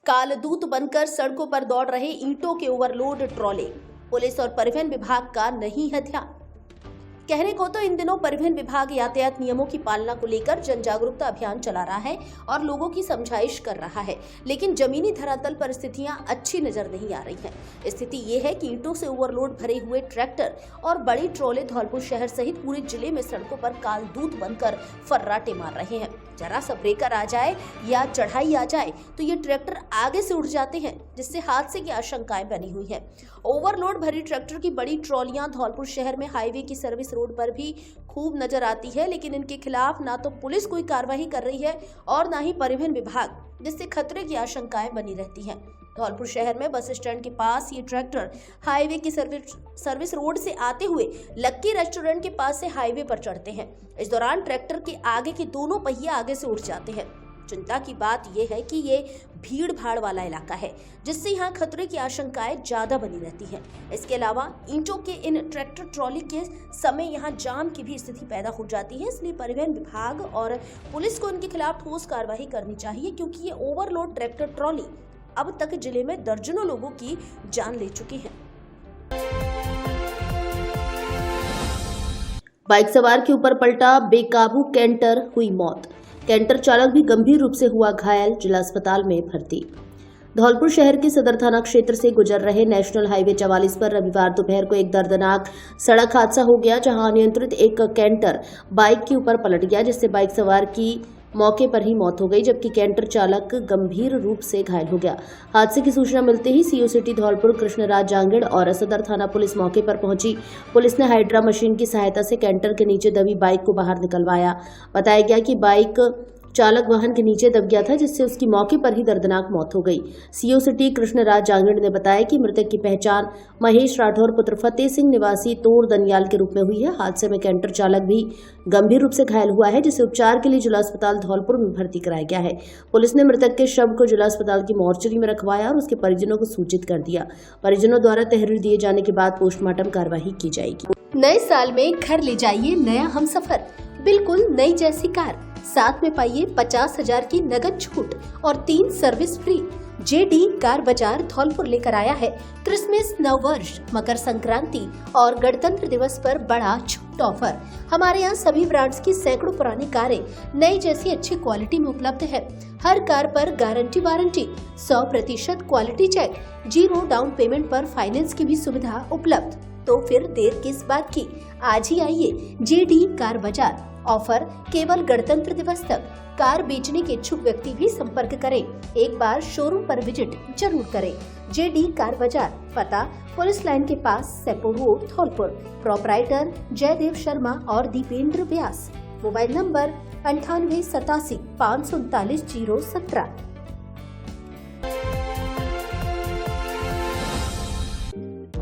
कालदूत बनकर सड़कों पर दौड़ रहे ईंटों के ओवरलोड ट्रॉले। पुलिस और परिवहन विभाग का नहीं है ध्यान। कहने को तो इन दिनों परिवहन विभाग यातायात नियमों की पालना को लेकर जन जागरूकता अभियान चला रहा है और लोगों की समझाइश कर रहा है, लेकिन जमीनी धरातल पर स्थितियां अच्छी नजर नहीं आ रही हैं। स्थिति ये है कि ईंटों से ओवरलोड भरे हुए ट्रैक्टर और बड़ी ट्रॉले धौलपुर शहर सहित पूरे जिले में सड़कों पर कालदूत बनकर फर्राटे मार रहे हैं। जरा सा ब्रेकर आ जाए या चढ़ाई आ जाए तो ये ट्रैक्टर आगे से उड़ जाते हैं, जिससे हादसे की आशंकाएं बनी हुई है। ओवरलोड भरी ट्रैक्टर की बड़ी ट्रॉलियां धौलपुर शहर में हाईवे की सर्विस रोड पर भी खूब नजर आती है, लेकिन इनके खिलाफ ना तो पुलिस कोई कार्रवाई कर रही है और ना ही परिवहन विभाग, जिससे खतरे की आशंकाएं बनी रहती हैं। धौलपुर शहर में बस स्टैंड के पास ये ट्रैक्टर हाईवे की सर्विस रोड से आते हुए लक्की रेस्टोरेंट के पास से हाईवे पर चढ़ते हैं। इस दौरान ट्रैक्टर के आगे के दोनों पहिए आगे से उठ जाते हैं। चिंता की बात यह है कि ये भीड़ भाड़ वाला इलाका है, जिससे यहाँ खतरे की आशंकाएं ज्यादा बनी रहती हैं। इसके अलावा ईंटों के इन ट्रैक्टर ट्रॉली के समय यहाँ जाम की भी स्थिति पैदा हो जाती है। इसलिए परिवहन विभाग और पुलिस को इनके खिलाफ ठोस कार्रवाई करनी चाहिए, क्योंकि ये ओवरलोड ट्रैक्टर ट्रॉली अब तक जिले में दर्जनों लोगों की जान ले चुकी है। बाइक सवार के ऊपर पलटा बेकाबू कैंटर, हुई मौत। कैंटर चालक भी गंभीर रूप से हुआ घायल, जिला अस्पताल में भर्ती। धौलपुर शहर के सदर थाना क्षेत्र से गुजर रहे नेशनल हाईवे 44 पर रविवार दोपहर को एक दर्दनाक सड़क हादसा हो गया, जहां अनियंत्रित एक कैंटर बाइक के ऊपर पलट गया, जिससे बाइक सवार की मौके पर ही मौत हो गई, जबकि कैंटर चालक गंभीर रूप से घायल हो गया। हादसे की सूचना मिलते ही सीओ सिटी धौलपुर कृष्णराज जांगड़ और सदर थाना पुलिस मौके पर पहुंची। पुलिस ने हाइड्रा मशीन की सहायता से कैंटर के नीचे दबी बाइक को बाहर निकलवाया। बताया गया कि बाइक चालक वाहन के नीचे दब गया था, जिससे उसकी मौके पर ही दर्दनाक मौत हो गई। सीओ सिटी कृष्णराज जांगड़ ने बताया कि मृतक की पहचान महेश राठौर पुत्र फतेह सिंह निवासी तोर दनियाल के रूप में हुई है। हादसे में कैंटर चालक भी गंभीर रूप से घायल हुआ है, जिसे उपचार के लिए जिला अस्पताल धौलपुर में भर्ती कराया गया है। पुलिस ने मृतक के शव को जिला अस्पताल की मोर्चरी में रखवाया और उसके परिजनों को सूचित कर दिया। परिजनों द्वारा तहरीर दिए जाने के बाद पोस्टमार्टम कार्यवाही की जाएगी। नए साल में घर ले जाइए नया हमसफर, बिल्कुल नई जैसी कार, साथ में पाइए 50,000 की नगद छूट और 3 सर्विस फ्री। जेडी कार बाजार धौलपुर लेकर आया है क्रिसमस, नववर्ष, मकर संक्रांति और गणतंत्र दिवस पर बड़ा छूट ऑफर। हमारे यहाँ सभी ब्रांड्स की सैकड़ों पुरानी कारें नई जैसी अच्छी क्वालिटी में उपलब्ध है। हर कार पर guarantee warranty, 100% quality check, 0 down payment पर फाइनेंस की भी सुविधा उपलब्ध। तो फिर देर किस बात की, आज ही आइए जेडी कार बाजार। ऑफर केवल गणतंत्र दिवस तक। कार बेचने के इच्छुक व्यक्ति भी संपर्क करें। एक बार शोरूम पर विजिट जरूर करें। जेडी कार बाजार, पता पुलिस लाइन के पास, सेपो रोड, धौलपुर। प्रोपराइटर जयदेव शर्मा और दीपेंद्र व्यास। Mobile number 9887 539 017।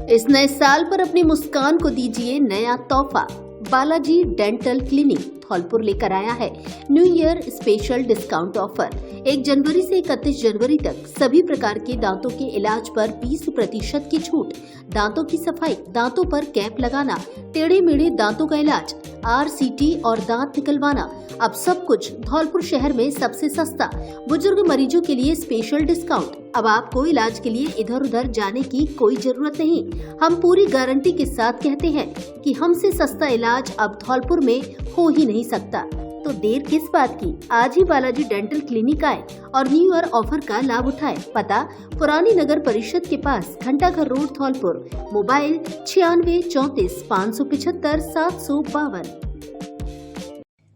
इस नए साल पर अपनी मुस्कान को दीजिए नया तोहफा। बालाजी डेंटल क्लिनिक धौलपुर लेकर आया है new year special discount offer. 1 जनवरी से 31 जनवरी तक सभी प्रकार के दांतों के इलाज पर 20% की छूट। दांतों की सफाई, दांतों पर कैप लगाना, टेढ़े मेढ़े दांतों का इलाज, RCT और दांत निकलवाना, अब सब कुछ धौलपुर शहर में सबसे सस्ता। बुजुर्ग मरीजों के लिए स्पेशल डिस्काउंट। अब आपको इलाज के लिए इधर उधर जाने की कोई जरूरत नहीं। हम पूरी गारंटी के साथ कहते हैं कि हमसे सस्ता इलाज अब धौलपुर में हो ही नहीं सकता। तो देर किस बात की, आज ही बालाजी डेंटल क्लिनिक आए और न्यू ईयर ऑफर का लाभ उठाए। पता पुरानी नगर परिषद के पास, घंटाघर रोड, धौलपुर। मोबाइल 96 34 575 752।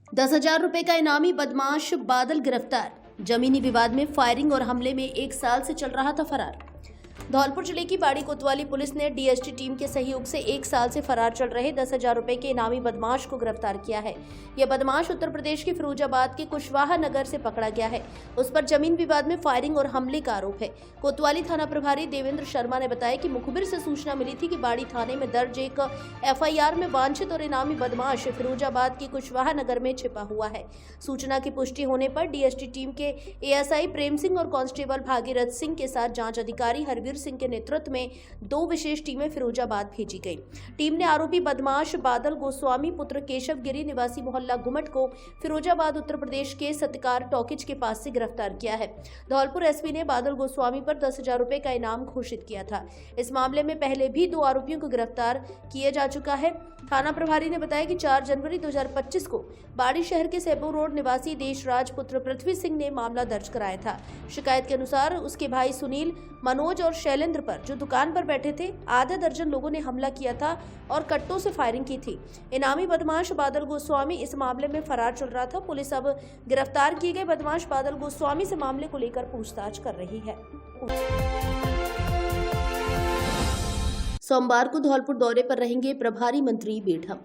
10,000 रुपए का इनामी बदमाश बादल गिरफ्तार। जमीनी विवाद में फायरिंग और हमले में 1 साल से चल रहा था फरार। धौलपुर जिले की बाड़ी कोतवाली पुलिस ने डीएसटी टीम के सहयोग से 1 साल से फरार चल रहे 10,000 रुपए के इनामी बदमाश को गिरफ्तार किया है। यह बदमाश उत्तर प्रदेश के फिरोजाबाद के कुशवाहा नगर से पकड़ा गया है। उस पर जमीन विवाद में फायरिंग और हमले का आरोप है। कोतवाली थाना प्रभारी देवेंद्र शर्मा ने बताया कि मुखबिर से सूचना मिली थी कि बाड़ी थाने में दर्ज एक FIR में वांछित और इनामी बदमाश फिरोजाबाद के कुशवाहा नगर में छिपा हुआ है। सूचना की पुष्टि होने पर डीएसटी टीम के ASI प्रेम सिंह और कांस्टेबल भागीरथ सिंह के साथ जांच अधिकारी हरवीर सिंह के नेतृत्व में 2 विशेष टीमें फिरोजाबाद भेजी गई। टीम ने आरोपी बदमाश बादल गोस्वामी पुत्र केशव गिरी निवासी मोहल्ला गुमट को फिरोजाबाद उत्तर प्रदेश के सत्कार टॉकीज के पास से गिरफ्तार किया है। धौलपुर एसपी ने बादल गोस्वामी पर 10,000 रुपए का इनाम घोषित किया था। इस मामले में पहले भी 2 आरोपियों को गिरफ्तार किया जा चुका है। थाना प्रभारी ने बताया कि 4 जनवरी 2025 को बाड़ी शहर के सेबू रोड निवासी देशराज पुत्र पृथ्वी सिंह ने मामला दर्ज कराया था। शिकायत के अनुसार उसके भाई सुनील, मनोज और शैलेंद्र पर, जो दुकान पर बैठे थे, आधा दर्जन लोगों ने हमला किया था और कट्टों से फायरिंग की थी। इनामी बदमाश बादल गोस्वामी इस मामले में फरार चल रहा था। पुलिस अब गिरफ्तार किए गए बदमाश बादल गोस्वामी से मामले को लेकर पूछताछ कर रही है। सोमवार को धौलपुर दौरे पर रहेंगे प्रभारी मंत्री बेढम।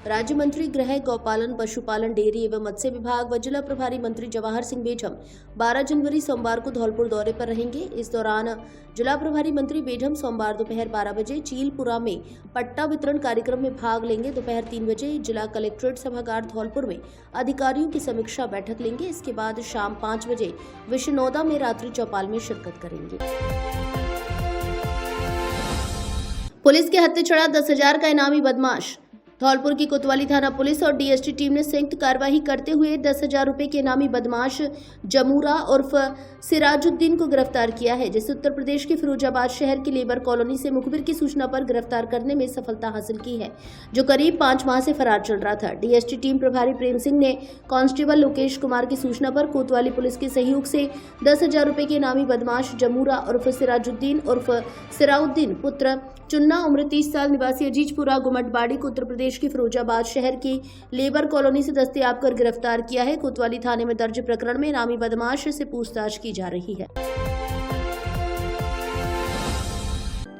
राज्य मंत्री गृह, गौपालन, पशुपालन, डेयरी एवं मत्स्य विभाग व जिला प्रभारी मंत्री जवाहर सिंह बेढम 12 जनवरी सोमवार को धौलपुर दौरे पर रहेंगे। इस दौरान जिला प्रभारी मंत्री बेढम सोमवार दोपहर 12 बजे चीलपुरा में पट्टा वितरण कार्यक्रम में भाग लेंगे। दोपहर 3 बजे जिला कलेक्ट्रेट सभागार धौलपुर में अधिकारियों की समीक्षा बैठक लेंगे। इसके बाद शाम 5 बजे विष्णुनौदा में रात्रि चौपाल में शिरकत करेंगे। पुलिस के हत्थे चढ़ा 10,000 का इनामी बदमाश। धौलपुर की कोतवाली थाना पुलिस और डीएसटी टीम ने संयुक्त कार्रवाई करते हुए 10,000 रुपए के इनामी बदमाश जमूरा उर्फ सिराजुद्दीन को गिरफ्तार किया है, जिसे उत्तर प्रदेश के फिरोजाबाद शहर की लेबर कॉलोनी से मुखबिर की सूचना पर गिरफ्तार करने में सफलता हासिल की है, जो करीब 5 माह से फरार चल रहा था। डीएसटी टीम प्रभारी प्रेम सिंह ने कांस्टेबल लोकेश कुमार की सूचना पर कोतवाली पुलिस के सहयोग से 10,000 रुपए के इनामी बदमाश जमूरा उर्फ सिराजुद्दीन उर्फ सिराउद्दीन पुत्र चुन्ना, उम्र 30 साल, निवासी अजीजपुरा गुमटबाड़ी को उत्तर प्रदेश की फिरोजाबाद शहर की लेबर कॉलोनी से दस्तयाब कर गिरफ्तार किया है। कोतवाली थाने में दर्ज प्रकरण में इनामी बदमाश से पूछताछ की जा रही है।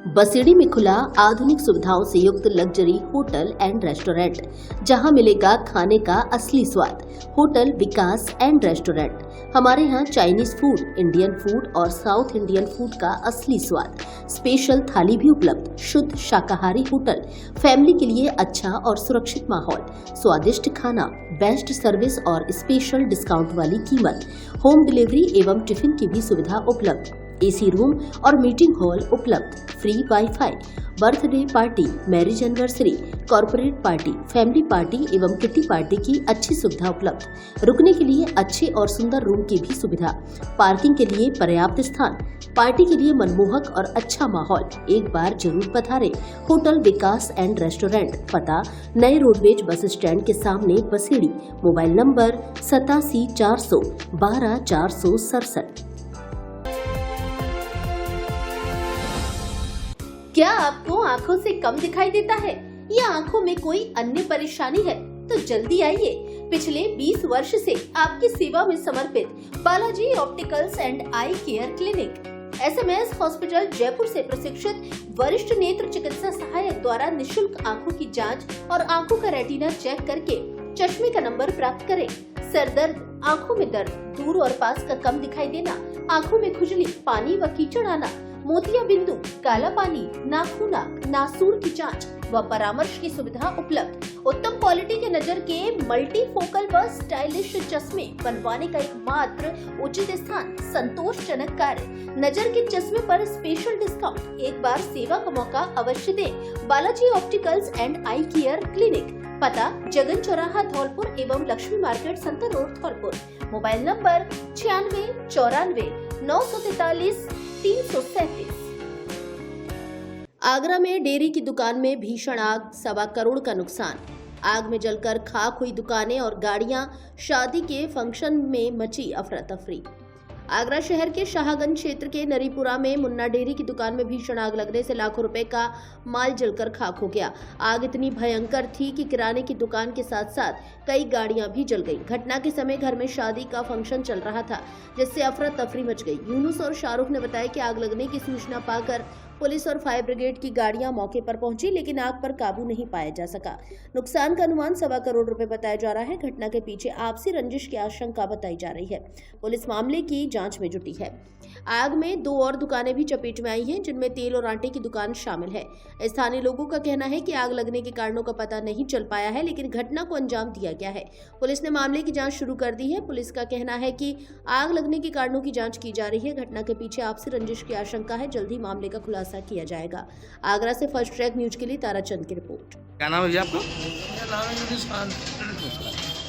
बसेड़ी में खुला आधुनिक सुविधाओं से युक्त लग्जरी होटल एंड रेस्टोरेंट, जहां मिलेगा खाने का असली स्वाद। Hotel Vikas and restaurant. हमारे यहाँ चाइनीज फूड, इंडियन फूड और साउथ इंडियन फूड का असली स्वाद। स्पेशल थाली भी उपलब्ध। शुद्ध शाकाहारी होटल। फैमिली के लिए अच्छा और सुरक्षित माहौल। स्वादिष्ट खाना, बेस्ट सर्विस और स्पेशल डिस्काउंट वाली कीमत। होम डिलीवरी एवं टिफिन की भी सुविधा उपलब्ध। एसी रूम और मीटिंग हॉल उपलब्ध। Free wifi. Birthday party, marriage anniversary, corporate party, family party एवं किटी पार्टी की अच्छी सुविधा उपलब्ध। रुकने के लिए अच्छे और सुंदर रूम की भी सुविधा। पार्किंग के लिए पर्याप्त स्थान। पार्टी के लिए मनमोहक और अच्छा माहौल। एक बार जरूर पधारें। होटल विकास एंड रेस्टोरेंट, पता नए रोडवेज बस स्टैंड के सामने, बसेड़ी। Mobile number 87 400 12 467। क्या आपको आंखों से कम दिखाई देता है या आंखों में कोई अन्य परेशानी है? तो जल्दी आइए। पिछले 20 वर्ष से आपकी सेवा में समर्पित Balaji opticals and eye care clinic SMS hospital Jaipur से प्रशिक्षित वरिष्ठ नेत्र चिकित्सा सहायक द्वारा निशुल्क आंखों की जांच और आंखों का रेटिना चेक करके चश्मे का नंबर प्राप्त करें। सर दर्द, आंखों में दर्द, दूर और पास का कम दिखाई देना, आंखों में खुजली, पानी व कीचड़ आना, मोतिया बिंदु, काला पानी, नाखूना, नासूर की जांच व परामर्श की सुविधा उपलब्ध। उत्तम क्वालिटी के नजर के मल्टी फोकल व स्टाइलिश चश्मे बनवाने का एकमात्र उचित स्थान। संतोषजनक कार्य। नजर के चश्मे पर स्पेशल डिस्काउंट। एक बार सेवा का मौका अवश्य दें। Balaji opticals and eye care clinic, पता जगन चौराहा धौलपुर एवं Lakshmi market Santar road Dholpur. Mobile number 96 94 943 337। Agra में डेयरी की दुकान में भीषण आग, 1.25 करोड़ का नुकसान। आग में जलकर खाक हुई दुकानें और गाड़ियां। शादी के फंक्शन में मची अफरा तफरी। आगरा शहर के शाहगंज क्षेत्र के नरीपुरा में मुन्ना डेयरी की दुकान में भीषण आग लगने से लाखों रुपए का माल जलकर खाक हो गया। आग इतनी भयंकर थी कि किराने की दुकान के साथ साथ कई गाड़ियां भी जल गईं। घटना के समय घर में शादी का फंक्शन चल रहा था, जिससे अफरा तफरी मच गई। यूनुस और शाहरुख ने बताया कि आग लगने की सूचना पाकर पुलिस और फायर ब्रिगेड की गाड़ियां मौके पर पहुंची, लेकिन आग पर काबू नहीं पाया जा सका। नुकसान का अनुमान 1.25 करोड़ रुपए बताया जा रहा है। घटना के पीछे आपसी रंजिश की आशंका बताई जा रही है। पुलिस मामले की जांच में जुटी है। आग में 2 और दुकानें भी चपेट में आई हैं, जिनमें तेल और आटे की दुकान शामिल है। स्थानीय लोगों का कहना है कि आग लगने के कारणों का पता नहीं चल पाया है, लेकिन घटना को अंजाम दिया गया है। पुलिस ने मामले की जांच शुरू कर दी है। पुलिस का कहना है कि आग लगने के कारणों की जांच की जा रही है। घटना के पीछे आपसी रंजिश की आशंका है। जल्द ही मामले का खुलासा किया जाएगा। आगरा से फर्स्ट ट्रैक न्यूज के लिए ताराचंद की रिपोर्ट। क्या नाम है जी आपका? मेरा नाम है यूनिस खान।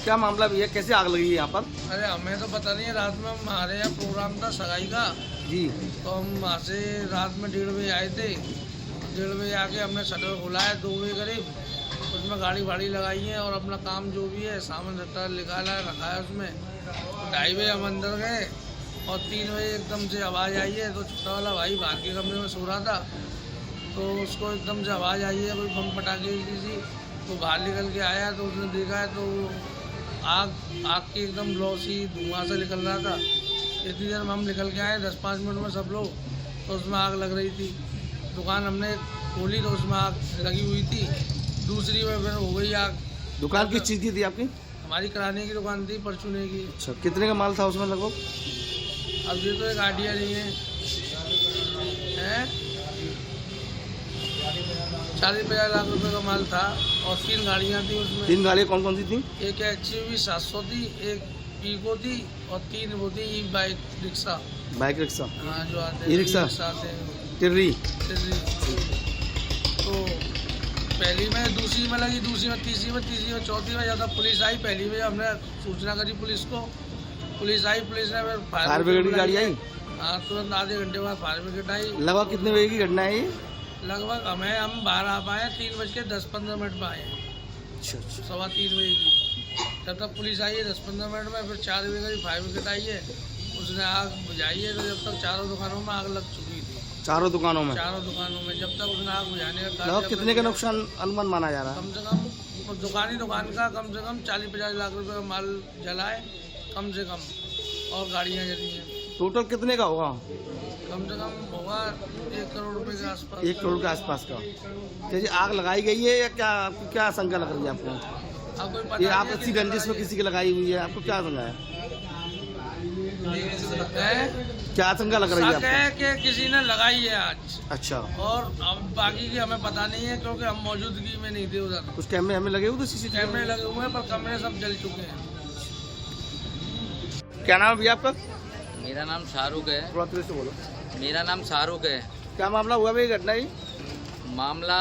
क्या मामला भैया, कैसे आग लगी है यहाँ पर? अरे हमें तो पता नहीं है। रात में हमारे यहाँ प्रोग्राम था सगाई का, जी। तो हम वहाँ से रात में 1:30 बजे आए थे। 1:30 बजे आके हमने शटर खोला है 2 बजे करीब, उसमें गाड़ी वाड़ी लगाई है और अपना काम जो भी है सामान रखा निकाला रखा है उसमें। 2:30 बजे हम अंदर गए और 3 बजे एकदम से आवाज़ आई है। तो छोटा वाला भाई बाहर के कमरे में सो रहा था, तो उसको एकदम से आवाज़ आई है कोई बम पटाखे की थी। तो बाहर निकल के आया तो उसने देखा है तो आग की एकदम लौसी धुआं से निकल रहा था। इतनी देर में हम निकल के आए 10-5 मिनट में सब लोग, तो उसमें आग लग रही थी। दुकान हमने खोली तो उसमें आग लगी हुई थी। दूसरी में फिर हो गई आग। दुकान किस चीज़ की थी आपकी? हमारी किराने की दुकान थी, परचूने की। अच्छा, कितने का माल था उसमें लगभग? अब ये तो एक आइडिया नहीं है, 40-50 लाख रुपए का माल था और 3 गाड़ियाँ थी उसमें। 3 गाड़ियाँ कौन कौन सी थी? एक XUV 700 थी, एक पीको थी और 3 वो थी बाइक रिक्शा। Bike rickshaw? हाँ, जो आते ई रिक्शा आते हैं। टिर्री। तो पहली में, दूसरी में लगी, दूसरी में, तीसरी में, चौथी में ज़्यादा पुलिस आई। पहली में हमने सूचना करी पुलिस को, पुलिस आई। पुलिस ने फिर फायर ब्रिगेड की गाड़ी आई? हाँ, तुरंत आधे घंटे बाद फायर ब्रिगेड आई। लगभग कितने बजे की घटना है ये? लगभग हम बाहर आ पाए 3:10-15 मिनट में आए हैं। अच्छा। 3:15 बजे की। जब तक पुलिस आई है 10-15 मिनट में, फिर 4 बजे की फायर ब्रिगेड आई है, उसने आग बुझाई है। तो जब तक 4 दुकानों में आग लग चुकी थी। 4 दुकानों में? 4 दुकानों में जब तक उसने आग बुझाने का लगभग कितने का नुकसान अनुमान माना जा रहा है? कम से कम दुकान का कम से कम 40-50 लाख रुपए का माल जला है कम से कम, और गाड़ियाँ जली हैं। टोटल कितने का होगा? कम से कम होगा 1 करोड़ रुपए के आसपास। 1 करोड़ के आसपास का। जैसे आग लगाई गई है या क्या, आपको क्या आशंका लग रही है आपको? अब कोई पता ये नहीं आप है अच्छी रंजिश में किसी की लगाई हुई है, आपको क्या आशंका है? क्या आशंका लग रही है शक है कि किसी ने लगाई है आज। अच्छा। और अब बाकी की हमें पता नहीं है, क्योंकि हम मौजूदगी में नहीं थे उधर। कुछ कैमरे हमें लगे हुए थे? CCTV कैमरे लगे हुए हैं पर कमरे सब जल चुके हैं। क्या नाम है भैया आपका? मेरा नाम शाहरुख है। थोड़ा तेज से बोलो। मेरा नाम शाहरुख है। क्या मामला हुआ भाई, घटना ही? मामला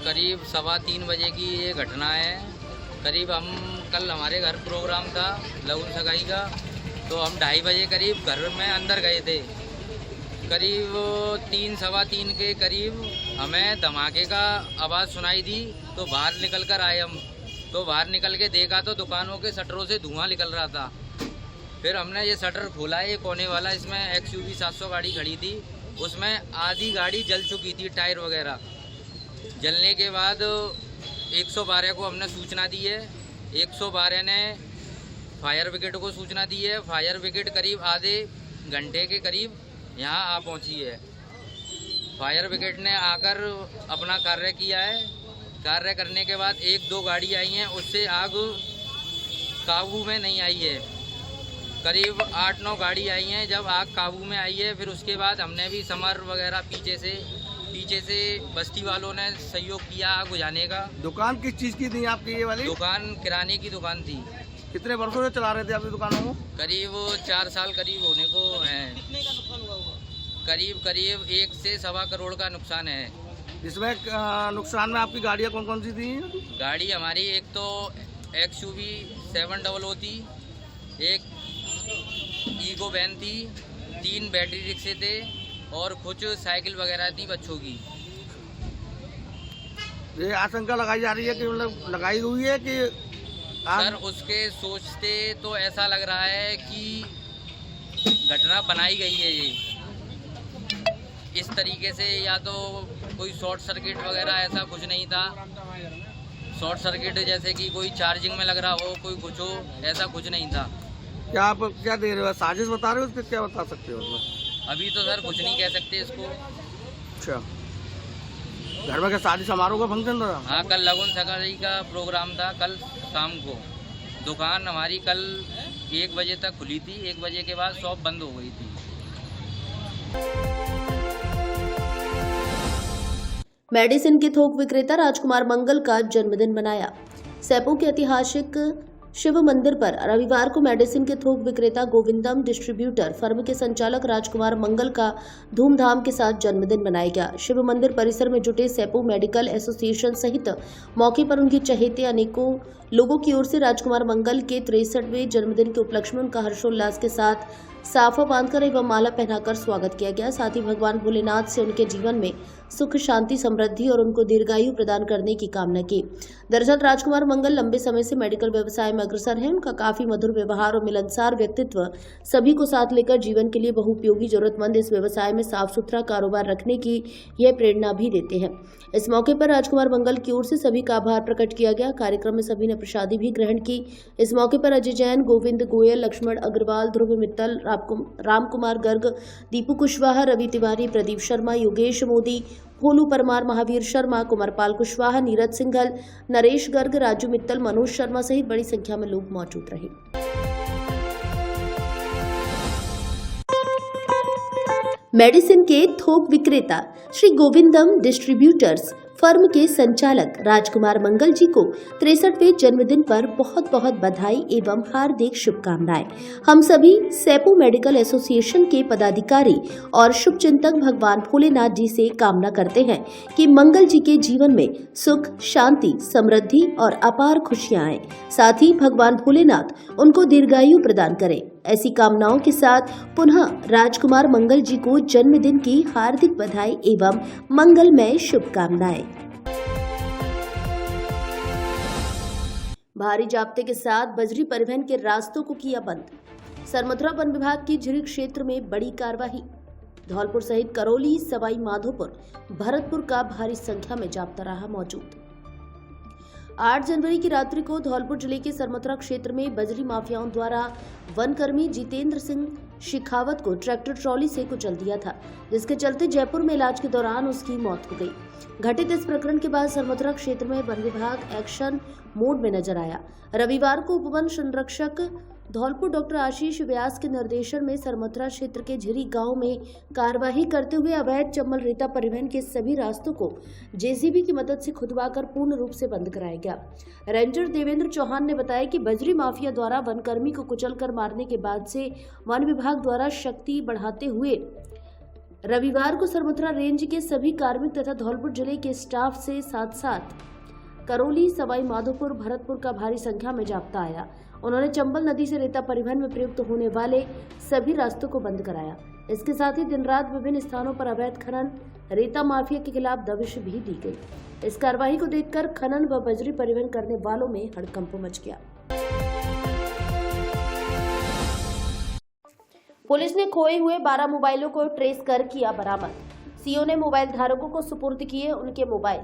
करीब 3:15 बजे की ये घटना है। करीब कल हमारे घर प्रोग्राम था लगन सगाई का, तो हम 2:30 बजे करीब घर में अंदर गए थे। करीब 3-3:15 के करीब हमें धमाके का आवाज़ सुनाई दी, तो बाहर निकल कर आए हम। तो बाहर निकल के देखा तो दुकानों के शटरों से धुआं निकल रहा था। फिर हमने ये शटर खोला, ये कोने वाला, इसमें XUV 700 गाड़ी खड़ी थी। उसमें आधी गाड़ी जल चुकी थी, टायर वगैरह। जलने के बाद 112 को हमने सूचना दी है। 112 ने फायर ब्रिगेड को सूचना दी है। फायर ब्रिगेड करीब आधे घंटे के करीब यहाँ आ पहुँची है। फायर ब्रिगेड ने आकर अपना कार्य किया है। कार्य करने के बाद 1-2 गाड़ी आई हैं, उससे आग काबू में नहीं आई है। करीब 8-9 गाड़ी आई हैं। जब आग काबू में आई है, फिर उसके बाद हमने भी समर वगैरह पीछे से बस्ती वालों ने सहयोग किया आग बुझाने का। दुकान किस चीज़ की थी आपकी ये वाली? दुकान किराने की दुकान थी। कितने वर्षों से चला रहे थे अपनी दुकानों को? करीब 4 साल करीब होने को हैं। कितने का नुकसान हुआ होगा? करीब 1 से 1.25 करोड़ का नुकसान है। इसमें नुकसान में आपकी गाड़ियाँ कौन कौन सी थी? गाड़ी हमारी एक तो XUV 700 थी, एक ईको वैन थी, 3 बैटरी रिक्शे थे और कुछ साइकिल वगैरह थी बच्चों की। ये आशंका लगाई जा रही है कि मतलब लगाई हुई है कि सर उसके सोचते तो ऐसा लग रहा है कि घटना बनाई गई है ये इस तरीके से, या तो कोई शॉर्ट सर्किट वगैरह ऐसा कुछ नहीं था। शॉर्ट सर्किट जैसे कि कोई चार्जिंग में लग रहा हो, कोई कुछ हो, ऐसा कुछ नहीं था। क्या आप क्या दे रहे हो, साजिश बता रहे हो, उसके क्या बता सकते हो? अभी तो सर कुछ नहीं कह सकते इसको। अच्छा, घर में क्या शादी समारोह का फंक्शन था? हाँ, कल लगन सगाई का प्रोग्राम था कल शाम को। दुकान हमारी कल 1 बजे तक खुली थी, 1 बजे के बाद शॉप बंद हो गई थी। मेडिसिन के थोक विक्रेता राजकुमार मंगल का जन्मदिन मनाया। सैपो के ऐतिहासिक शिव मंदिर पर रविवार को मेडिसिन के थोक विक्रेता गोविंदम डिस्ट्रीब्यूटर फर्म के संचालक राजकुमार मंगल का धूमधाम के साथ जन्मदिन मनाया गया। शिव मंदिर परिसर में जुटे सैपो मेडिकल एसोसिएशन सहित मौके पर उनके चहेते अनेकों लोगों की ओर से राजकुमार मंगल के 63वें जन्मदिन के उपलक्ष्य में उनका हर्षोल्लास के साथ साफा बांधकर एवं माला पहनाकर स्वागत किया गया। साथ ही भगवान भोलेनाथ से उनके जीवन में सुख, शांति, समृद्धि और उनको दीर्घायु प्रदान करने की कामना की। दरअसल राजकुमार मंगल लंबे समय से मेडिकल व्यवसाय में अग्रसर हैं। उनका काफी मधुर व्यवहार और मिलनसार व्यक्तित्व सभी को साथ लेकर जीवन के लिए बहुउपयोगी जरूरतमंद इस व्यवसाय में साफ सुथरा कारोबार रखने की यह प्रेरणा भी देते हैं। इस मौके पर राजकुमार मंगल की ओर से सभी का आभार प्रकट किया गया। कार्यक्रम में सभी ने प्रसादी भी ग्रहण की। इस मौके पर अजय जैन, गोविंद गोयल, लक्ष्मण अग्रवाल, ध्रुव मित्तल, राम कुमार गर्ग, दीपू कुशवाहा, रवि तिवारी, प्रदीप शर्मा, योगेश मोदी, भोलू परमार, महावीर शर्मा, कुमारपाल कुशवाहा, नीरज सिंघल, नरेश गर्ग, राजू मित्तल, मनोज शर्मा सहित बड़ी संख्या में लोग मौजूद रहे। मेडिसिन के थोक विक्रेता श्री गोविंदम डिस्ट्रीब्यूटर्स फर्म के संचालक राजकुमार मंगल जी को 63वें जन्मदिन पर बहुत बहुत बधाई एवं हार्दिक शुभकामनाएं। हम सभी सैपो मेडिकल एसोसिएशन के पदाधिकारी और शुभचिंतक भगवान भोलेनाथ जी से कामना करते हैं कि मंगल जी के जीवन में सुख, शांति, समृद्धि और अपार खुशियां आए। साथ ही भगवान भोलेनाथ उनको दीर्घायु प्रदान करें। ऐसी कामनाओं के साथ पुनः राजकुमार मंगल जी को जन्मदिन की हार्दिक बधाई एवं मंगलमय शुभकामनाएं। भारी जाब्ते के साथ बजरी परिवहन के रास्तों को किया बंद। सरमथुरा वन विभाग की झिरी क्षेत्र में बड़ी कार्रवाई। धौलपुर सहित करौली, सवाई माधोपुर, भरतपुर का भारी संख्या में जाब्ता रहा मौजूद। 8 जनवरी की रात्रि को धौलपुर जिले के सरमथुरा क्षेत्र में बजरी माफियाओं द्वारा वनकर्मी जितेंद्र सिंह शिखावत को ट्रैक्टर ट्रॉली से कुचल दिया था, जिसके चलते जयपुर में इलाज के दौरान उसकी मौत हो गई। घटित इस प्रकरण के बाद सरमथुरा क्षेत्र में वन विभाग एक्शन मोड में नजर आया। रविवार को उपवन संरक्षक धौलपुर डॉक्टर आशीष व्यास के निर्देशन में सरमथुरा क्षेत्र के झिरी गांव में कार्यवाही करते हुए अवैध चम्बल रेता परिवहन के सभी रास्तों को जेसीबी की मदद से खुदवाकर पूर्ण रूप से बंद कराया गया। रेंजर देवेंद्र चौहान ने बताया कि बजरी माफिया द्वारा वनकर्मी को कुचलकर मारने के बाद से वन विभाग द्वारा शक्ति बढ़ाते हुए रविवार को सरमथुरा रेंज के सभी कार्मिक तथा धौलपुर जिले के स्टाफ से साथ करौली, सवाई माधोपुर, भरतपुर का भारी संख्या में जाब्ता आया। उन्होंने चंबल नदी से रेता परिवहन में प्रयुक्त होने वाले सभी रास्तों को बंद कराया। इसके साथ ही दिन रात विभिन्न स्थानों पर अवैध खनन, रेता माफिया के खिलाफ दबिश भी दी गई। इस कार्रवाई को देखकर खनन व बजरी परिवहन करने वालों में हड़कंप मच गया। पुलिस ने खोए हुए 12 मोबाइलों को ट्रेस कर किया बरामद। सीओ ने मोबाइल धारकों को सुपुर्द किए उनके मोबाइल।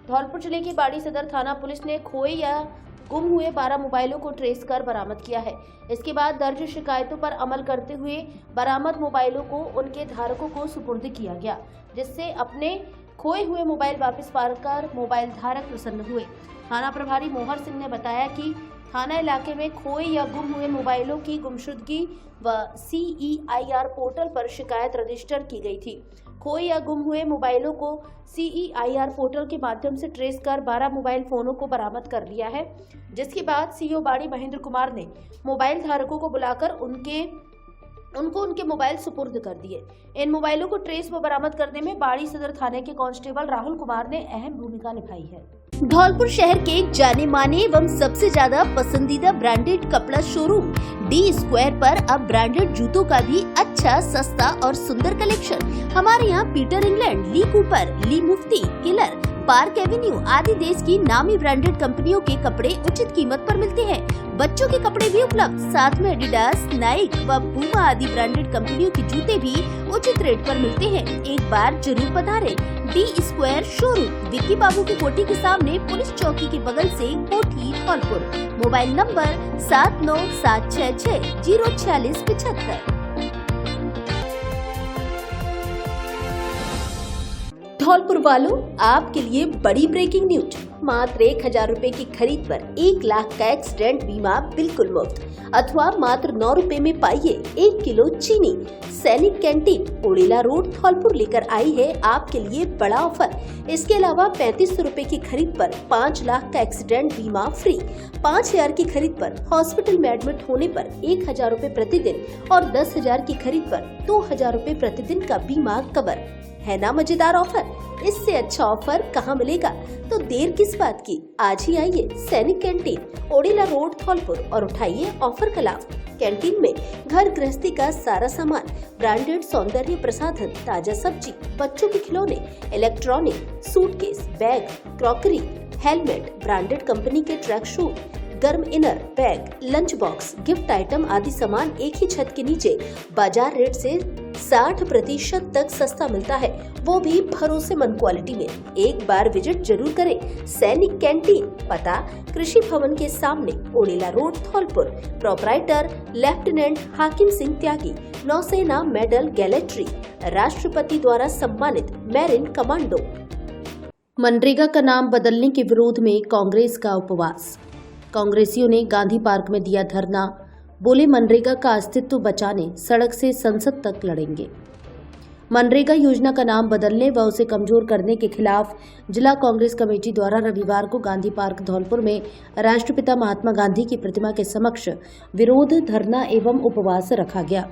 धौलपुर जिले की बाड़ी सदर थाना पुलिस ने खोए या गुम हुए 12 मोबाइलों को ट्रेस कर बरामद किया है। इसके बाद दर्ज शिकायतों पर अमल करते हुए बरामद मोबाइलों को उनके धारकों को सुपुर्द किया गया, जिससे अपने खोए हुए मोबाइल वापस पाकर मोबाइल धारक प्रसन्न हुए। थाना प्रभारी मोहर सिंह ने बताया कि थाना इलाके में खोए या गुम हुए मोबाइलों की गुमशुदगी व CEIR पोर्टल पर शिकायत रजिस्टर की गई थी। खोए या गुम हुए मोबाइलों को CEIR पोर्टल के माध्यम से ट्रेस कर 12 मोबाइल फोनों को बरामद कर लिया है, जिसके बाद सीओ बाड़ी महेंद्र कुमार ने मोबाइल धारकों को बुलाकर उनको उनके मोबाइल सुपुर्द कर दिए। इन मोबाइलों को ट्रेस व बरामद करने में बाड़ी सदर थाने के कांस्टेबल राहुल कुमार ने अहम भूमिका निभाई है। धौलपुर शहर के जाने माने एवं सबसे ज्यादा पसंदीदा ब्रांडेड कपड़ा शोरूम D स्क्वायर पर अब ब्रांडेड जूतों का भी अच्छा, सस्ता और सुंदर कलेक्शन। हमारे यहाँ पीटर इंग्लैंड, ली कूपर, ली मुफ्ती, किलर, पार्क एवेन्यू आदि देश की नामी ब्रांडेड कंपनियों के कपड़े उचित कीमत पर मिलते हैं। बच्चों के कपड़े भी उपलब्ध, साथ में एडिडास, नाइक व पूमा आदि ब्रांडेड कंपनियों के जूते भी उचित रेट पर मिलते हैं। एक बार जरूर पधारें। D स्क्वायर शोरूम विक्की बाबू की कोठी के सामने, पुलिस चौकी के बगल से, कोठी, धौलपुर। Mobile number 7976604675। धौलपुर वालों, आपके लिए बड़ी ब्रेकिंग न्यूज। मात्र 1000 रुपए की खरीद पर 1 लाख का एक्सीडेंट बीमा बिल्कुल मुफ्त, अथवा मात्र 9 रुपए में पाइए 1 किलो चीनी। सैनिक कैंटीन ओड़ेला रोड धौलपुर लेकर आई है आपके लिए बड़ा ऑफर। इसके अलावा 3500 रुपए की खरीद पर 5 लाख का एक्सीडेंट बीमा फ्री, 5000 की खरीद पर हॉस्पिटल में एडमिट होने पर 1000 रुपए प्रतिदिन और 10,000 की खरीद पर 2000 रुपए प्रतिदिन का बीमा कवर। है ना मजेदार ऑफर? इससे अच्छा ऑफर कहाँ मिलेगा? तो देर किस बात की, आज ही आइए सैनिक कैंटीन ओड़ेला रोड धौलपुर और उठाइए ऑफर का लाभ। कैंटीन में घर गृहस्थी का सारा सामान, ब्रांडेड सौंदर्य प्रसाधन, ताजा सब्जी, बच्चों के खिलौने, electronic, suitcase, bag, crockery, helmet, branded company के ट्रैक शूट, गर्म inner, bag, lunch box, gift item आदि सामान एक ही छत के नीचे बाजार रेट से 60% तक सस्ता मिलता है, वो भी भरोसेमंद क्वालिटी में। एक बार विजिट जरूर करें। सैनिक कैंटीन, पता कृषि भवन के सामने ओड़ेला रोड धौलपुर। प्रोपराइटर लेफ्टिनेंट हाकिम सिंह त्यागी, नौसेना मेडल गैलेट्री, राष्ट्रपति द्वारा सम्मानित मैरिन कमांडो। मनरेगा का नाम बदलने के विरोध में कांग्रेस का उपवास। कांग्रेसियों ने गांधी पार्क में दिया धरना, बोले मनरेगा का अस्तित्व बचाने सड़क से संसद तक लड़ेंगे। मनरेगा योजना का नाम बदलने व उसे कमजोर करने के खिलाफ जिला कांग्रेस कमेटी द्वारा रविवार को गांधी पार्क धौलपुर में राष्ट्रपिता महात्मा गांधी की प्रतिमा के समक्ष विरोध धरना एवं उपवास रखा गया।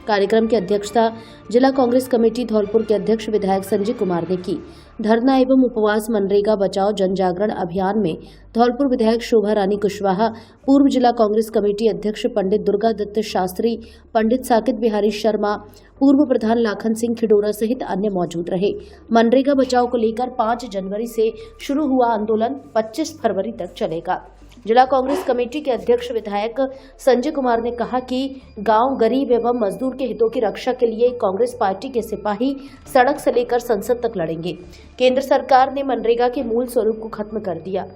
कार्यक्रम की अध्यक्षता जिला कांग्रेस कमेटी धौलपुर के अध्यक्ष विधायक संजय कुमार ने की। धरना एवं उपवास मनरेगा बचाओ जन जागरण अभियान में धौलपुर विधायक शोभा रानी कुशवाहा, पूर्व जिला कांग्रेस कमेटी अध्यक्ष पंडित दुर्गा दत्त शास्त्री, पंडित साकित बिहारी शर्मा, पूर्व प्रधान लाखन सिंह खिडोरा सहित अन्य मौजूद रहे। मनरेगा बचाओ को लेकर 5 जनवरी से शुरू हुआ आंदोलन 25 फरवरी तक चलेगा। जिला कांग्रेस कमेटी के अध्यक्ष विधायक संजय कुमार ने कहा कि गांव गरीब एवं मजदूर के हितों की रक्षा के लिए कांग्रेस पार्टी के सिपाही सड़क से लेकर संसद तक लड़ेंगे। केंद्र सरकार ने मनरेगा के मूल स्वरूप को खत्म कर दिया।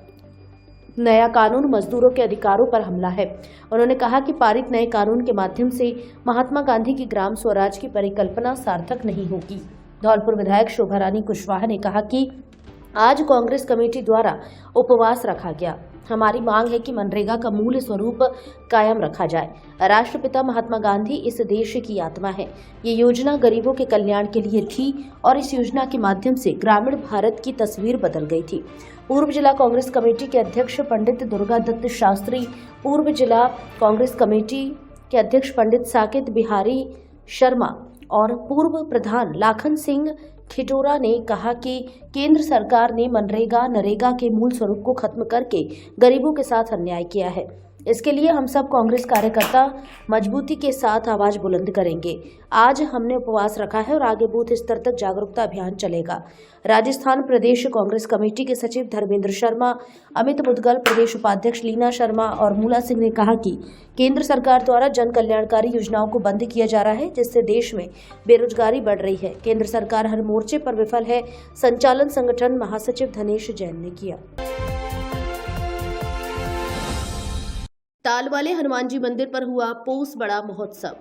नया कानून मजदूरों के अधिकारों पर हमला है। उन्होंने कहा कि पारित नए कानून के माध्यम से महात्मा गांधी की ग्राम स्वराज की परिकल्पना सार्थक नहीं होगी। धौलपुर विधायक शोभा रानी कुशवाहा ने कहा कि आज कांग्रेस कमेटी द्वारा उपवास रखा गया। हमारी मांग है कि मनरेगा का मूल स्वरूप कायम रखा जाए। राष्ट्रपिता महात्मा गांधी इस देश की आत्मा है। ये योजना गरीबों के कल्याण के लिए थी और इस योजना के माध्यम से ग्रामीण भारत की तस्वीर बदल गई थी। पूर्व जिला कांग्रेस कमेटी के अध्यक्ष पंडित दुर्गा दत्त शास्त्री, पूर्व जिला कांग्रेस कमेटी के अध्यक्ष पंडित साकित बिहारी शर्मा और पूर्व प्रधान लाखन सिंह खिटोरा ने कहा कि केंद्र सरकार ने मनरेगा नरेगा के मूल स्वरूप को खत्म करके गरीबों के साथ अन्याय किया है। इसके लिए हम सब कांग्रेस कार्यकर्ता मजबूती के साथ आवाज बुलंद करेंगे। आज हमने उपवास रखा है और आगे बूथ स्तर तक जागरूकता अभियान चलेगा। राजस्थान प्रदेश कांग्रेस कमेटी के सचिव धर्मेंद्र शर्मा, अमित मुदगल, प्रदेश उपाध्यक्ष लीना शर्मा और मूला सिंह ने कहा कि केंद्र सरकार द्वारा जन कल्याणकारी योजनाओं को बंद किया जा रहा है, जिससे देश में बेरोजगारी बढ़ रही है। केंद्र सरकार हर मोर्चे पर विफल है, संचालन संगठन महासचिव धनेश जैन ने किया। तालवाले हनुमान जी मंदिर पर हुआ पोस बड़ा महोत्सव।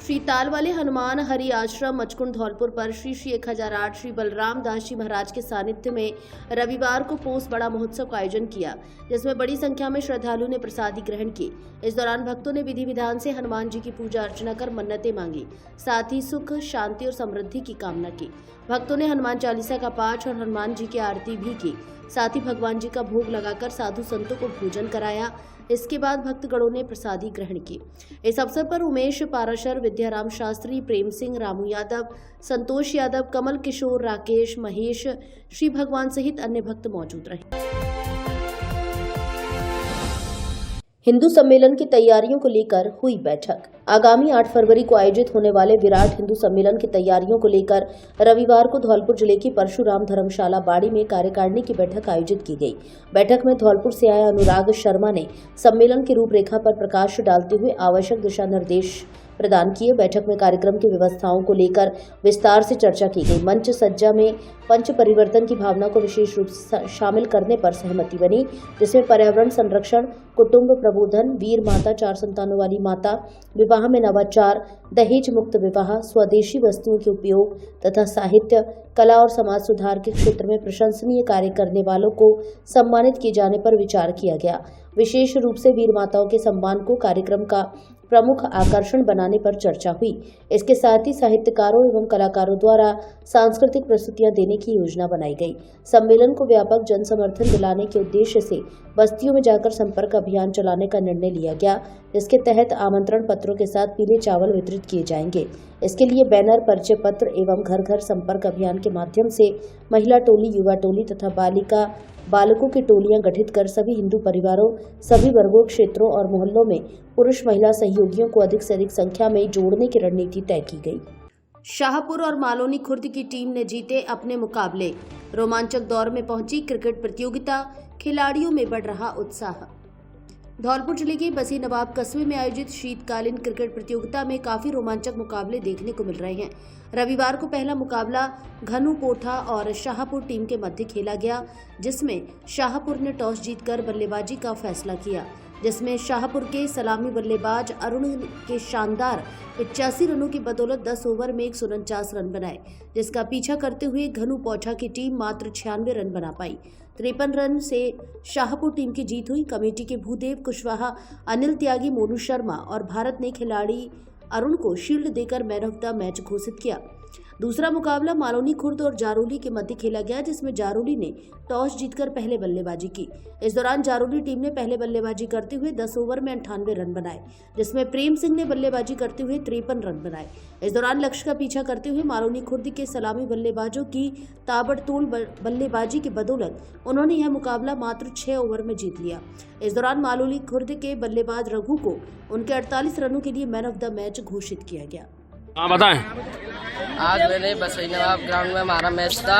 श्री तालवाले हनुमान हरि आश्रम मचकुंड धौलपुर पर श्री 1008 श्री बलराम दास जी महाराज के सानिध्य में रविवार को पोस बड़ा महोत्सव का आयोजन किया, जिसमें बड़ी संख्या में श्रद्धालुओं ने प्रसादी ग्रहण की। इस दौरान भक्तों ने विधि विधान से हनुमान जी की पूजा अर्चना कर मन्नतें मांगी, साथ ही सुख शांति और समृद्धि की कामना की। भक्तों ने हनुमान चालीसा का पाठ और हनुमान जी की आरती भी की। साथ ही भगवान जी का भोग लगाकर साधु संतों को भोजन कराया। इसके बाद भक्तगणों ने प्रसादी ग्रहण की। इस अवसर पर उमेश पाराशर, विद्याराम शास्त्री, प्रेम सिंह, रामू यादव, संतोष यादव, कमल किशोर, राकेश, महेश, श्री भगवान सहित अन्य भक्त मौजूद रहे। हिंदू सम्मेलन की तैयारियों को लेकर हुई बैठक। आगामी 8 फरवरी को आयोजित होने वाले विराट हिंदू सम्मेलन की तैयारियों को लेकर रविवार को धौलपुर जिले की परशुराम धर्मशाला बाड़ी में कार्यकारिणी की बैठक आयोजित की गई। बैठक में धौलपुर से आए अनुराग शर्मा ने सम्मेलन की रूपरेखा पर प्रकाश डालते हुए आवश्यक दिशा निर्देश प्रदान किए। बैठक में कार्यक्रम की व्यवस्थाओं को लेकर विस्तार से चर्चा की गई। मंच सज्जा में पंच परिवर्तन की भावना को विशेष रूप से शामिल करने पर सहमति बनी, जिसमें पर्यावरण संरक्षण, कुटुंब प्रबोधन, वीर माता, 4 संतानों वाली माता, विवाह में नवाचार, दहेज मुक्त विवाह, स्वदेशी वस्तुओं के उपयोग तथा साहित्य, कला और समाज सुधार के क्षेत्र में प्रशंसनीय कार्य करने वालों को सम्मानित किए जाने पर विचार किया गया। विशेष रूप से वीर माताओं के सम्मान को कार्यक्रम का प्रमुख आकर्षण बनाने पर चर्चा हुई। इसके साथ ही साहित्यकारों एवं कलाकारों द्वारा सांस्कृतिक प्रस्तुतियां देने की योजना बनाई गई। सम्मेलन को व्यापक जन समर्थन दिलाने के उद्देश्य से बस्तियों में जाकर संपर्क अभियान चलाने का निर्णय लिया गया, जिसके तहत आमंत्रण पत्रों के साथ पीले चावल वितरित किए जाएंगे। इसके लिए बैनर, परिचय पत्र एवं घर घर संपर्क अभियान के माध्यम से महिला टोली, युवा टोली तथा बालकों की टोलियां गठित कर सभी हिंदू परिवारों, सभी वर्गों, क्षेत्रों और मोहल्लों में पुरुष महिला सहयोगियों को अधिक से अधिक संख्या में जोड़ने की रणनीति तय की गई। शाहपुर और मालोनी खुर्द की टीम ने जीते अपने मुकाबले। रोमांचक दौर में पहुंची क्रिकेट प्रतियोगिता, खिलाड़ियों में बढ़ रहा उत्साह। धौलपुर जिले के बसी नवाब कस्बे में आयोजित शीतकालीन क्रिकेट प्रतियोगिता में काफी रोमांचक मुकाबले देखने को मिल रहे हैं। रविवार को पहला मुकाबला घनु पोठा और शाहपुर टीम के मध्य खेला गया, जिसमें शाहपुर ने टॉस जीतकर बल्लेबाजी का फैसला किया, जिसमें शाहपुर के सलामी बल्लेबाज अरुण के शानदार 85 रनों की बदौलत 10 ओवर में 149 रन बनाए, जिसका पीछा करते हुए घनु पोठा की टीम मात्र 96 रन बना पाई। 53 रन से शाहपुर टीम की जीत हुई। कमेटी के भूदेव कुशवाहा, अनिल त्यागी, मोनू शर्मा और भारत ने खिलाड़ी अरुण को शील्ड देकर मैन ऑफ द मैच घोषित किया। दूसरा मुकाबला मालोनी खुर्द और जारोली के मध्य खेला गया, जिसमें जारोली ने टॉस जीतकर पहले बल्लेबाजी की। इस दौरान जारोली टीम ने पहले बल्लेबाजी करते हुए 10 ओवर में 98 रन बनाए, जिसमें प्रेम सिंह ने बल्लेबाजी करते हुए 53 रन बनाए। इस दौरान लक्ष्य का पीछा करते हुए मालोनी खुर्द के सलामी बल्लेबाजों की ताबड़तोड़ बल्लेबाजी की बदौलत उन्होंने यह मुकाबला मात्र 6 ओवर में जीत लिया। इस दौरान मालोनी खुर्द के बल्लेबाज रघु को उनके 48 रनों के लिए मैन ऑफ द मैच घोषित किया गया। हाँ बताएं। आज मैंने बसई नवाब ग्राउंड में हमारा मैच था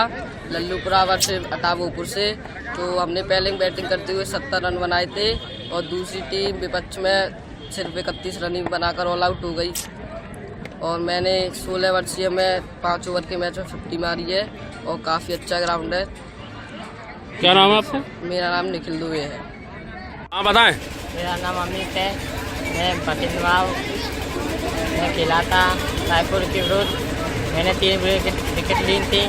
लल्लूपुरा वर्सेस अटाबोपुर से। तो हमने पहले बैटिंग करते हुए 70 रन बनाए थे और दूसरी टीम विपक्ष में सिर्फ 31 रन ही बनाकर ऑल आउट हो गई। और मैंने 16 वर्षीय में 5 ओवर के मैच में 50 मारी है और काफ़ी अच्छा ग्राउंड है। क्या नाम है आपका? मेरा नाम निखिल दुबे है। हाँ बताएं। मेरा नाम अमित है। मैं बसी नवाब में खेला था रायपुर के विरुद्ध। मैंने 3 विकेट ली थी।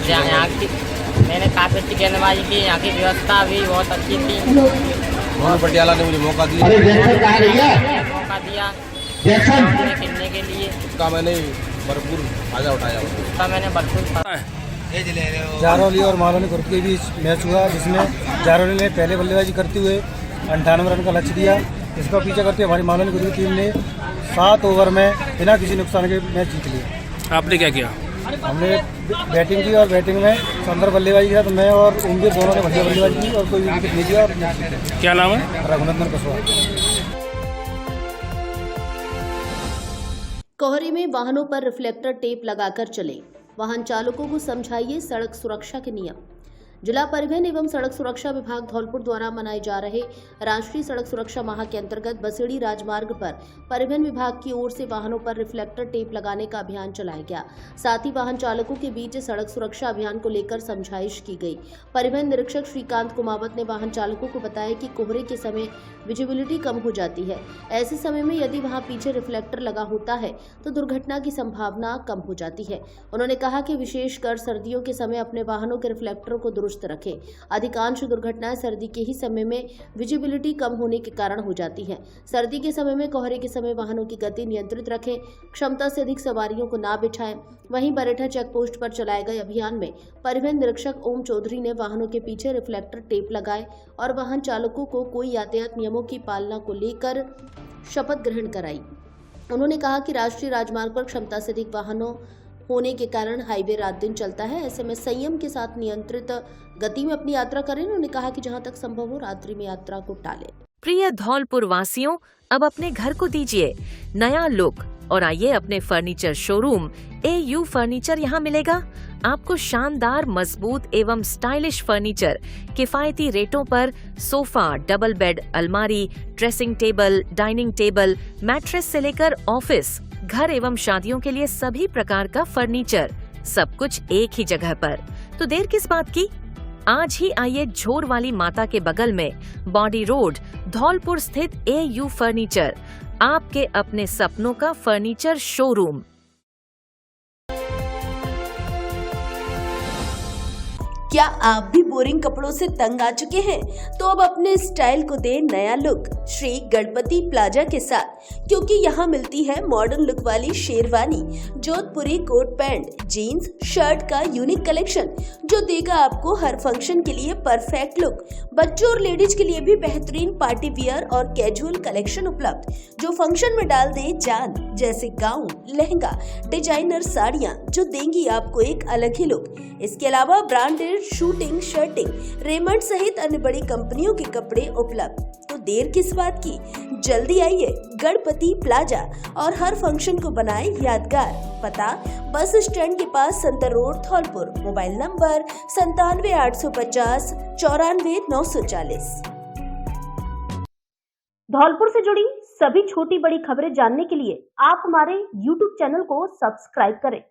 यहाँ की मैंने काफ़ी अच्छी गेंदबाजी की। यहाँ की व्यवस्था भी बहुत अच्छी थी। पटियाला ने मुझे मौका दिया खेलने के लिए। उसका मैंने भरपूर फायदा उठाया। जारोली और मालोनी खुर्द के बीच मैच हुआ, जिसमें जारोली ने पहले बल्लेबाजी करते हुए 98 रन का लक्ष्य दिया। इसका पीछा करते हमारी मालोनी खुर्द की टीम ने 7 ओवर में बिना किसी नुकसान के मैच जीत लिया। आपने क्या किया? हमने बैटिंग की और बैटिंग में शानदार बल्लेबाजी किया। तो मैं और उम्मीद दोनों ने बढ़िया बल्लेबाजी की और कोई विकेट नहीं दिया। और क्या नाम है? रघुनंदन कुशवाहा। कोहरे में वाहनों पर रिफ्लेक्टर टेप लगाकर चले। वाहन चालकों को समझाइए सड़क सुरक्षा के नियम। जिला परिवहन एवं सड़क सुरक्षा विभाग धौलपुर द्वारा मनाए जा रहे राष्ट्रीय सड़क सुरक्षा माह के अंतर्गत बसेड़ी राजमार्ग पर परिवहन विभाग की ओर से वाहनों पर रिफ्लेक्टर टेप लगाने का अभियान चलाया गया। साथ ही वाहन चालकों के बीच सड़क सुरक्षा अभियान को लेकर समझाइश की गई। परिवहन निरीक्षक श्रीकांत कुमावत ने वाहन चालकों को बताया कि कोहरे के समय विजिबिलिटी कम हो जाती है। ऐसे समय में यदि वहां पीछे रिफ्लेक्टर लगा होता है तो दुर्घटना की संभावना कम हो जाती है। उन्होंने कहा कि विशेषकर सर्दियों के समय अपने वाहनों के रिफ्लेक्टरों को दुरुस्त रखें। अधिकांश दुर्घटनाएं सर्दी के ही समय में विजिबिलिटी कम होने के कारण हो जाती हैं। सर्दी के समय में कोहरे के समय वाहनों की गति नियंत्रित रखें, क्षमता से अधिक सवारियों को ना बिठाएं। वहीं बरेठा चेक पोस्ट पर चलाए गए अभियान में परिवहन निरीक्षक ओम चौधरी ने वाहनों के पीछे रिफ्लेक्टर टेप लगाए और वाहन चालकों को कोई यातायात नियमों की पालना को लेकर शपथ ग्रहण कराई। उन्होंने कहा कि राष्ट्रीय राजमार्ग पर क्षमता से अधिक वाहनों होने के कारण हाईवे रात दिन चलता है। ऐसे में संयम के साथ नियंत्रित गति में अपनी यात्रा करें। उन्होंने कहा कि जहां तक संभव हो रात्रि में यात्रा को टालें। प्रिय धौलपुर वासियों, अब अपने घर को दीजिए नया लुक और आइए अपने फर्नीचर शोरूम AU फर्नीचर यहाँ मिलेगा। आपको शानदार, मजबूत एवं स्टाइलिश फर्नीचर किफायती रेटों पर सोफा, डबल बेड, अलमारी, dressing table, dining table, mattress से लेकर ऑफिस, घर एवं शादियों के लिए सभी प्रकार का फर्नीचर, सब कुछ एक ही जगह पर। तो देर किस बात की, आज ही आइए झोर वाली माता के बगल में बॉडी रोड, धौलपुर स्थित AU फर्नीचर, आपके अपने सपनों का फर्नीचर शोरूम। क्या आप भी बोरिंग कपड़ों से तंग आ चुके हैं? तो अब अपने स्टाइल को दे नया लुक श्री गणपति प्लाजा के साथ, क्योंकि यहाँ मिलती है मॉडर्न लुक वाली शेरवानी, जोधपुरी कोट पैंट, जीन्स, शर्ट का यूनिक कलेक्शन जो देगा आपको हर फंक्शन के लिए परफेक्ट लुक। बच्चों और लेडीज के लिए भी बेहतरीन पार्टी वियर और कैजुअल कलेक्शन उपलब्ध जो फंक्शन में डाल दे जान, जैसे गाउन, लहंगा, डिजाइनर साड़ियाँ जो देंगी आपको एक अलग ही लुक। इसके अलावा ब्रांडेड शूटिंग, शर्टिंग, रेमंड सहित अन्य बड़ी कंपनियों के कपड़े उपलब्ध। तो देर किस बात की, जल्दी आइए गणपति प्लाजा और हर फंक्शन को बनाए यादगार। पता बस स्टैंड के पास, Santar road, Dholpur. Mobile number 97 850 94 940। Dholpur से जुड़ी सभी छोटी बड़ी खबरें जानने के लिए आप हमारे YouTube चैनल को सब्सक्राइब करें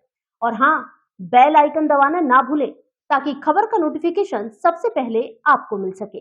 और हाँ, बेल आइकन दबाना ना भूलें ताकि खबर का नोटिफिकेशन सबसे पहले आपको मिल सके।